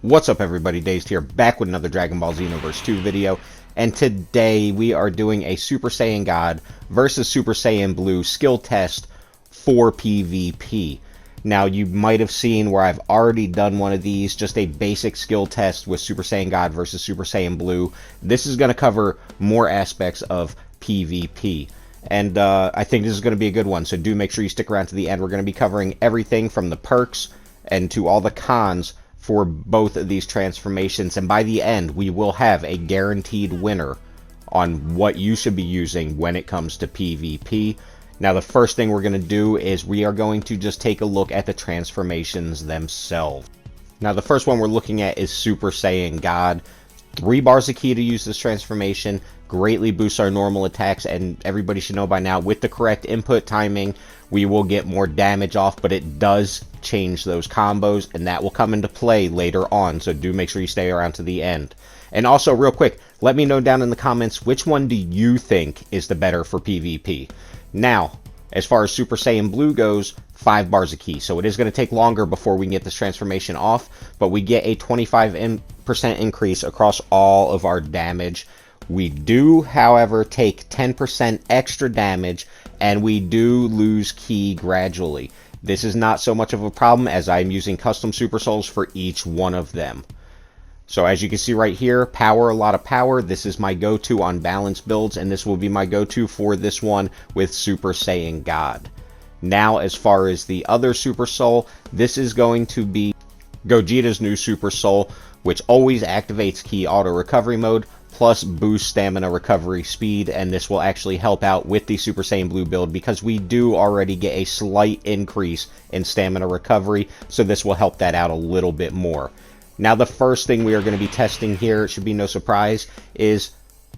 What's up everybody, Dazed here, back with another Dragon Ball Xenoverse 2 video, and today we are doing a Super Saiyan God versus Super Saiyan Blue skill test for PvP. Now you might have seen where I've already done one of these, just a basic skill test with Super Saiyan God versus Super Saiyan Blue. This is going to cover more aspects of PvP. And I think this is going to be a good one, so do make sure you stick around to the end. We're going to be covering everything from the perks and to all the cons for both of these transformations, and by the end we will have a guaranteed winner on what you should be using when it comes to PvP. Now the first thing we're going to do is we are going to just take a look at the transformations themselves. Now the first one we're looking at is Super Saiyan God. 3 bars of ki to use this transformation, greatly boosts our normal attacks, and everybody should know by now, with the correct input timing, we will get more damage off, but it does change those combos, and that will come into play later on, so do make sure you stay around to the end. And also, real quick, let me know down in the comments, which one do you think is the better for PvP? Now, as far as Super Saiyan Blue goes, 5 bars of ki, so it is going to take longer before we can get this transformation off, but we get a 25% increase across all of our damage. We do, however, take 10% extra damage, and we do lose ki gradually. This is not so much of a problem as I'm using custom Super Souls for each one of them. So as you can see right here, power, a lot of power. This is my go-to on balanced builds, and this will be my go-to for this one with Super Saiyan God. Now, as far as the other Super Soul, this is going to be Gogeta's new Super Soul, which always activates ki auto recovery mode, plus boost stamina recovery speed, and this will actually help out with the Super Saiyan Blue build because we do already get a slight increase in stamina recovery, so this will help that out a little bit more. Now the first thing we are going to be testing here, it should be no surprise, is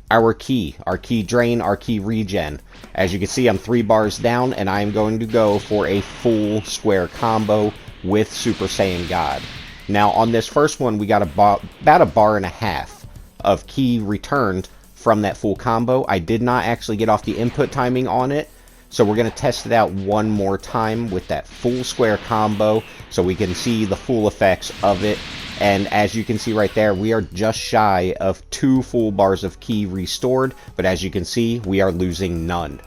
our ki drain, our ki regen. As you can see, I'm 3 bars down, and I'm going to go for a full square combo with Super Saiyan God. Now on this first one, we got about a bar and a half of ki returned from that full combo. I did not actually get off the input timing on it, so we're going to test it out one more time with that full square combo so we can see the full effects of it. And as you can see right there, we are just shy of 2 full bars of ki restored, but as you can see, we are losing none.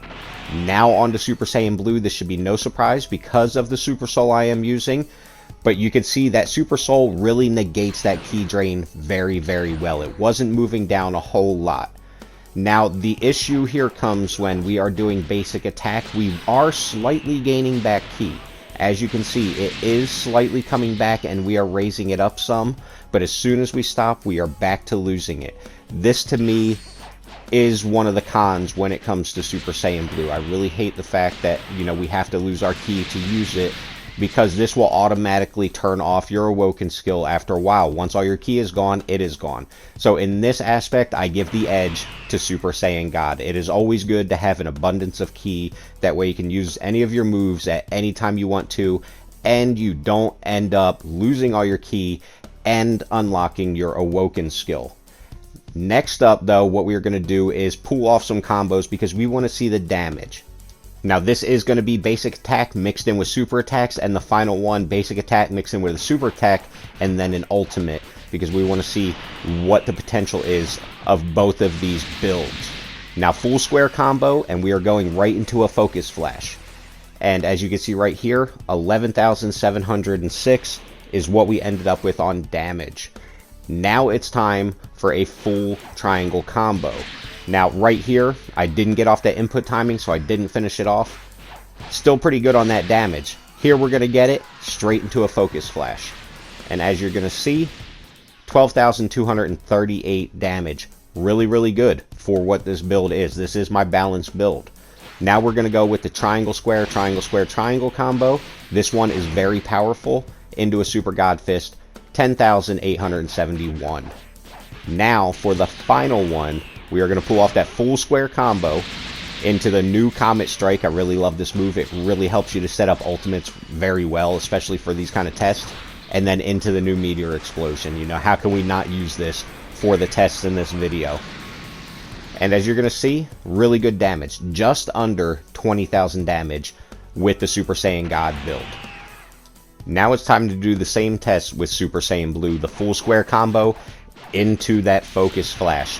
Now on to Super Saiyan Blue. This should be no surprise because of the Super Soul I am using, but you can see that Super Soul really negates that ki drain very, very well. It wasn't moving down a whole lot. Now the issue here comes when we are doing basic attack. We are slightly gaining back ki. As you can see, it is slightly coming back and we are raising it up some, but as soon as we stop, we are back to losing it. This to me is one of the cons when it comes to Super Saiyan Blue. I really hate the fact that, you know, we have to lose our ki to use it, because this will automatically turn off your awoken skill after a while. Once all your ki is gone, it is gone. So in this aspect, I give the edge to Super Saiyan God. It is always good to have an abundance of ki. That way you can use any of your moves at any time you want to, and you don't end up losing all your ki and unlocking your awoken skill. Next up though, what we're going to do is pull off some combos because we want to see the damage. Now this is going to be basic attack mixed in with super attacks, and the final one, basic attack mixed in with a super attack, and then an ultimate, because we want to see what the potential is of both of these builds. Now full square combo, and we are going right into a focus flash. And as you can see right here, 11,706 is what we ended up with on damage. Now it's time for a full triangle combo. Now right here, I didn't get off that input timing, so I didn't finish it off. Still pretty good on that damage. Here we're going to get it straight into a focus flash. And as you're going to see, 12,238 damage. Really, really good for what this build is. This is my balanced build. Now we're going to go with the triangle, square, triangle combo. This one is very powerful. Into a Super God Fist, 10,871. Now for the final one, we are going to pull off that full square combo into the new Comet Strike. I really love this move. It really helps you to set up ultimates very well, especially for these kind of tests. And then into the new Meteor Explosion. You know, how can we not use this for the tests in this video? And as you're going to see, really good damage. Just under 20,000 damage with the Super Saiyan God build. Now it's time to do the same test with Super Saiyan Blue, the full square combo into that focus flash.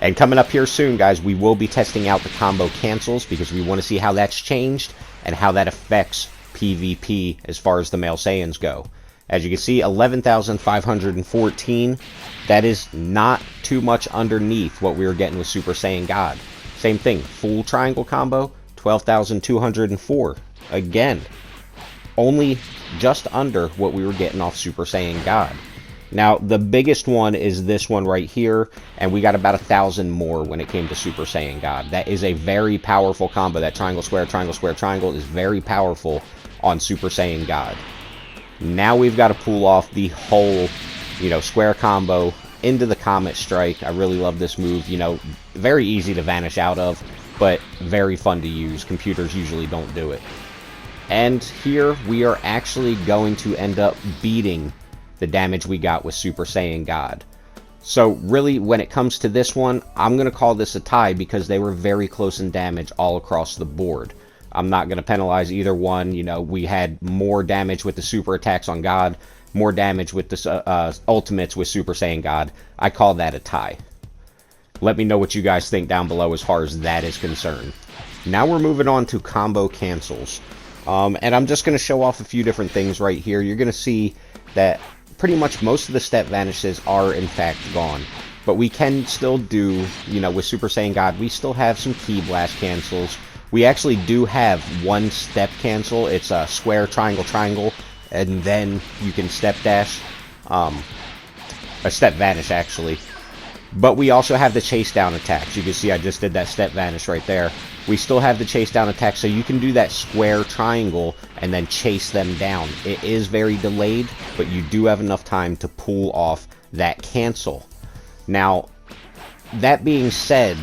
And coming up here soon, guys, we will be testing out the combo cancels because we want to see how that's changed and how that affects PvP as far as the male Saiyans go. As you can see, 11,514. That is not too much underneath what we were getting with Super Saiyan God. Same thing, full triangle combo, 12,204. Again, only just under what we were getting off Super Saiyan God. Now, the biggest one is this one right here, and we got about 1,000 more when it came to Super Saiyan God. That is a very powerful combo. That triangle, square, triangle is very powerful on Super Saiyan God. Now we've got to pull off the whole, square combo into the Comet Strike. I really love this move. Very easy to vanish out of, but very fun to use. Computers usually don't do it. And here we are actually going to end up beating the damage we got with Super Saiyan God. So really, when it comes to this one, I'm going to call this a tie because they were very close in damage all across the board. I'm not going to penalize either one. We had more damage with the super attacks on God, more damage with the ultimates with Super Saiyan God. I call that a tie. Let me know what you guys think down below as far as that is concerned. Now we're moving on to combo cancels. And I'm just going to show off a few different things right here. You're going to see that pretty much most of the step vanishes are in fact gone. But we can still do, with Super Saiyan God, we still have some Ki Blast cancels. We actually do have one step cancel. It's a square, triangle, and then you can step dash. A step vanish, actually. But we also have the chase down attacks. You can see I just did that step vanish right there. We still have the chase down attack, so you can do that square triangle and then chase them down. It is very delayed, but you do have enough time to pull off that cancel. Now, that being said,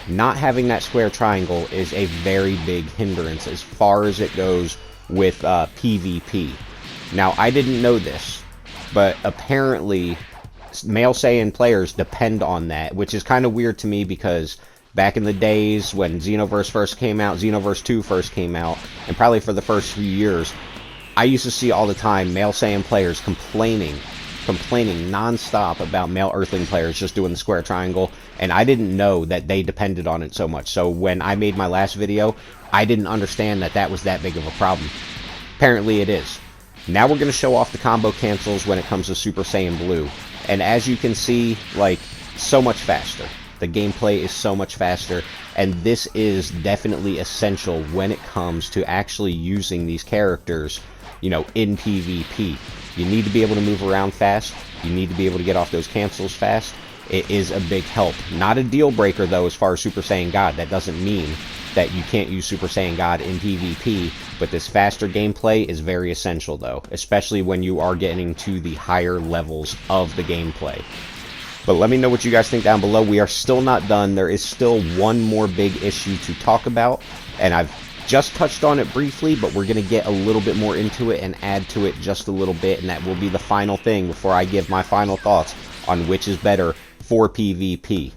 not having that square triangle is a very big hindrance as far as it goes with PvP. Now, I didn't know this, but apparently male Saiyan players depend on that, which is kind of weird to me because back in the days when Xenoverse first came out, Xenoverse 2 first came out, and probably for the first few years, I used to see all the time male Saiyan players complaining non-stop about male Earthling players just doing the square triangle, and I didn't know that they depended on it so much. So when I made my last video, I didn't understand that that was that big of a problem. Apparently it is. Now we're going to show off the combo cancels when it comes to Super Saiyan Blue. And as you can see, so much faster. The gameplay is so much faster, and this is definitely essential when it comes to actually using these characters, in PvP. You need to be able to move around fast. You need to be able to get off those cancels fast. It is a big help. Not a deal breaker, though, as far as Super Saiyan God. That doesn't mean that you can't use Super Saiyan God in PvP, but this faster gameplay is very essential, though, especially when you are getting to the higher levels of the gameplay. But let me know what you guys think down below. We are still not done. There is still one more big issue to talk about, and I've just touched on it briefly, but we're going to get a little bit more into it and add to it just a little bit, and that will be the final thing before I give my final thoughts on which is better for PvP.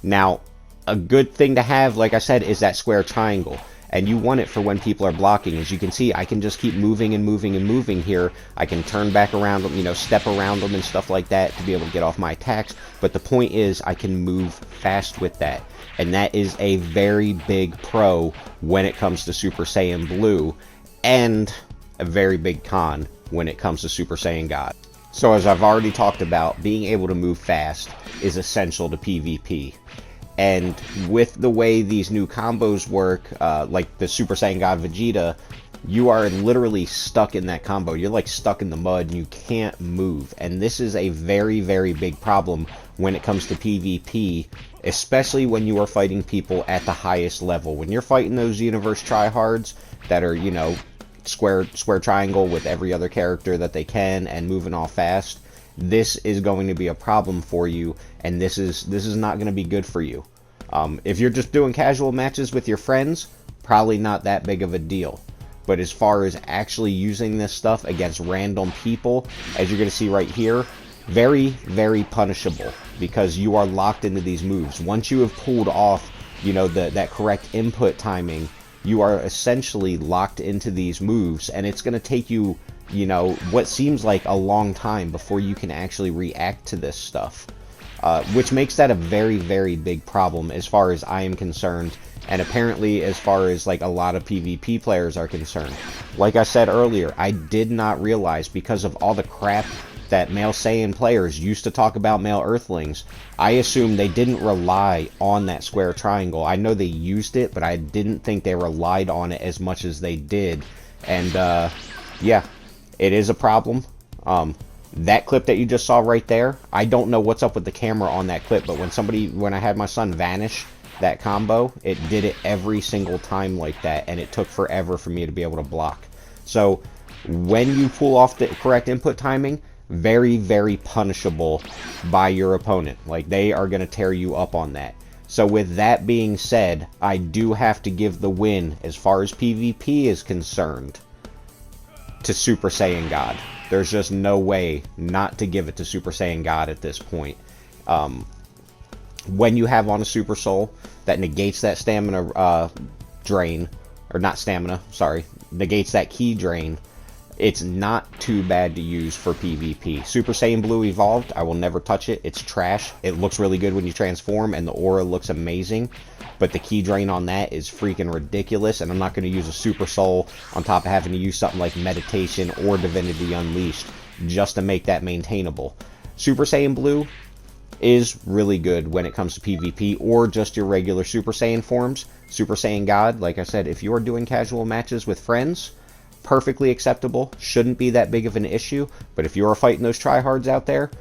Now, a good thing to have, like I said, is that square triangle. And you want it for when people are blocking. As you can see, I can just keep moving and moving and moving here. I can turn back around them, step around them and stuff like that to be able to get off my attacks. But the point is, I can move fast with that. And that is a very big pro when it comes to Super Saiyan Blue. And a very big con when it comes to Super Saiyan God. So as I've already talked about, being able to move fast is essential to PvP. And with the way these new combos work, like the Super Saiyan God Vegeta, you are literally stuck in that combo. You're stuck in the mud and you can't move. And this is a very, very big problem when it comes to PvP, especially when you are fighting people at the highest level. When you're fighting those Xenoverse tryhards that are, square triangle with every other character that they can and moving all fast, this is going to be a problem for you, and this is not going to be good for you. If you're just doing casual matches with your friends, probably not that big of a deal. But as far as actually using this stuff against random people, as you're going to see right here, very, very punishable, because you are locked into these moves. Once you have pulled off, that correct input timing, you are essentially locked into these moves, and it's going to take you you know, what seems like a long time before you can actually react to this stuff. Which makes that a very, very big problem as far as I am concerned, and apparently as far as like a lot of PvP players are concerned. Like I said earlier, I did not realize, because of all the crap that male Saiyan players used to talk about male Earthlings, I assumed they didn't rely on that square triangle. I know they used it, but I didn't think they relied on it as much as they did. And yeah, it is a problem. That clip that you just saw right there, I don't know what's up with the camera on that clip, but when I had my son vanish that combo, it did it every single time like that, and it took forever for me to be able to block. So when you pull off the correct input timing, very, very punishable by your opponent. Like, they are going to tear you up on that. So with that being said, I do have to give the win, as far as PvP is concerned, to Super Saiyan God. There's just no way not to give it to Super Saiyan God at this point. When you have on a Super Soul that negates that stamina drain, or not stamina, sorry, negates that ki drain, it's not too bad to use for PvP. Super Saiyan Blue Evolved, I will never touch it. It's trash. It looks really good when you transform, and the aura looks amazing, but the ki drain on that is freaking ridiculous, and I'm not going to use a Super Soul on top of having to use something like Meditation or Divinity Unleashed just to make that maintainable. Super Saiyan Blue is really good when it comes to PvP, or just your regular Super Saiyan forms. Super Saiyan God, like I said, if you're doing casual matches with friends, perfectly acceptable, shouldn't be that big of an issue. But if you're fighting those tryhards out there,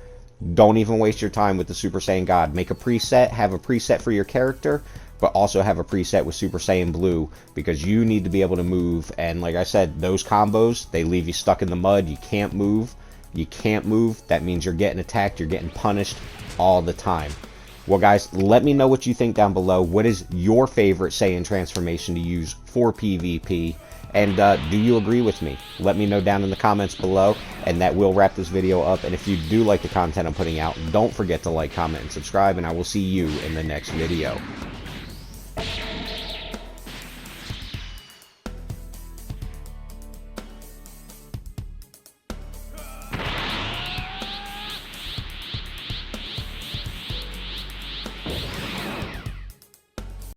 don't even waste your time with the Super Saiyan God. Make a preset, have a preset for your character, but also have a preset with Super Saiyan Blue, because you need to be able to move. And like I said, those combos, they leave you stuck in the mud. You can't move. You can't move. That means you're getting attacked, you're getting punished all the time. Well, guys, let me know what you think down below. What is your favorite Saiyan transformation to use for PvP? And do you agree with me? Let me know down in the comments below, and that will wrap this video up. And if you do like the content I'm putting out, don't forget to like, comment, and subscribe, and I will see you in the next video.